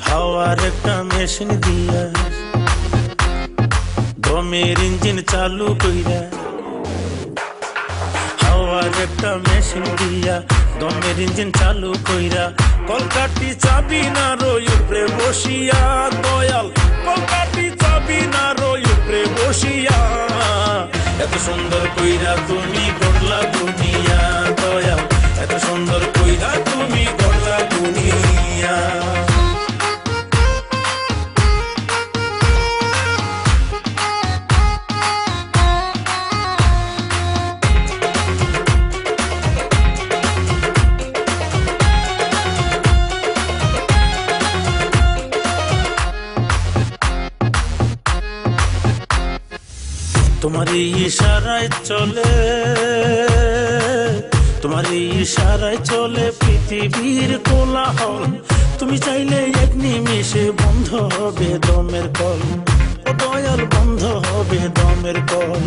হাওয়ার একটা মেশিন দিয়া দমের ইঞ্জিন চালু কইরা, হাওয়ার একটা মেশিন দিয়া দমের ইঞ্জিন চালু কইরা, কলকাটি চাবি না রই উপরে বসিয়া, দয়াল কলকাটি চাবি না রই উপরে বসিয়া, এত সুন্দর কইরা তুমি গড়লা দুনিয়া, দয়াল এত সুন্দর কইরা তুমি গড়লা দুনিয়া। তোমারই ইশারায় চলে, তোমারই ইশারায় চলে পৃথিবীর কোলাহল, তুমি চাইলে এক নিমিষে বন্ধ হবে দমের কল, ও দয়াল বন্ধ হবে দমের কল।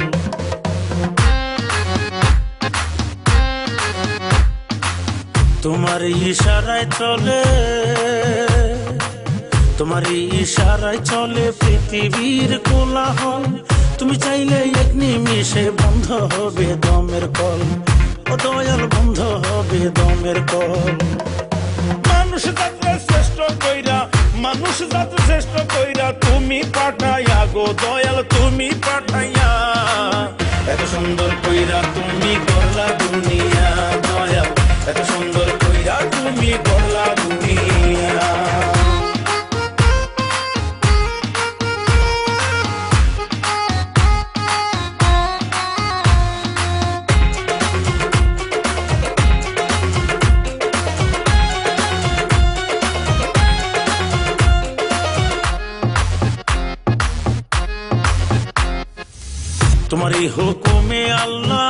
তোমার ইশারায় চলে, তোমার ইশারায় চলে পৃথিবীর কোলাহল, তুমি চাইলে এক নিমিষে বন্ধ হবে দমের কল, ও দয়াল বন্ধ হবে দমের কল। মানুষ জাতির শ্রেষ্ঠ কইরা, মানুষ জাতির শ্রেষ্ঠ কইরা তুমি পাঠাইয়া গো দয়াল, তুমি পাঠাইয়া, এত সুন্দর কইরা তুমি গড়লা দুনিয়া, দয়াল এত সুন্দর কইরা তুমি গড়লা দুনিয়া। তোমারই হুকুমে আল্লাহ,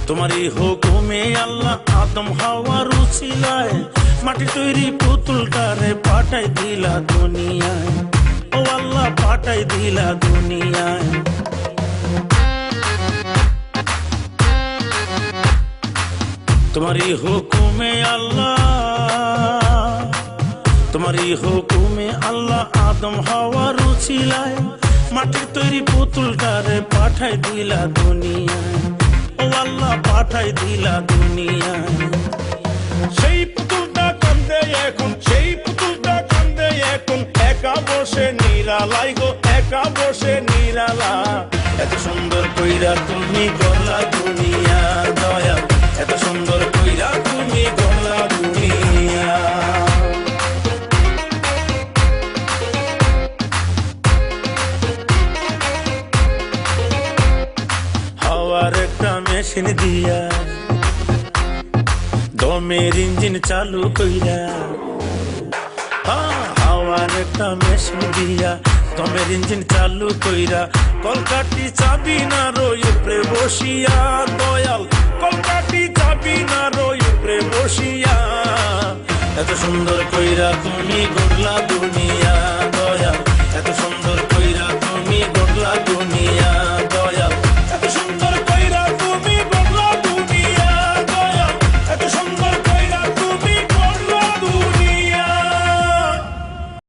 তোমারই হুকুমে আল্লাহ আদম হাওয়ার উছিলায় মাটি তৈরি পুতুলটারে পাঠাই দিলা দুনিয়ায়, ও আল্লাহ পাঠাই দিলা দুনিয়ায়। তোমারই হুকুমে আল্লাহ, তোমারই হুকুমে আল্লাহ আদম হাওয়ার উছিলায় মাটির তৈরি পুতুলটারে পাঠাই দিলা দুনিয়ায়, ও আল্লাহ পাঠাই দিলা দুনিয়ায়। সেই পুতুলটা কান্দে এখন, সেই পুতুলটা কান্দে এখন, একা বসে নিরালাই গো একা বসে নিরালা, এত সুন্দর কইরা তুমি গড়লা দুনিয়া, দয়াল এত সুন্দর কইরা তুমি গড়লা দুনিয়া। হাওয়ার একটা মেশিন দিয়া দমের ইঞ্জিন চালু কইরা, হাওয়ার একটা মেশিন দিয়া দমের ইঞ্জিন চালু কইরা, কলকাটি চাবি না রই উপরে বসিয়া, দয়াল কলকাটি চাবি না রই উপরে বসিয়া, এত সুন্দর কইরা তুমি গড়লা দুনিয়া।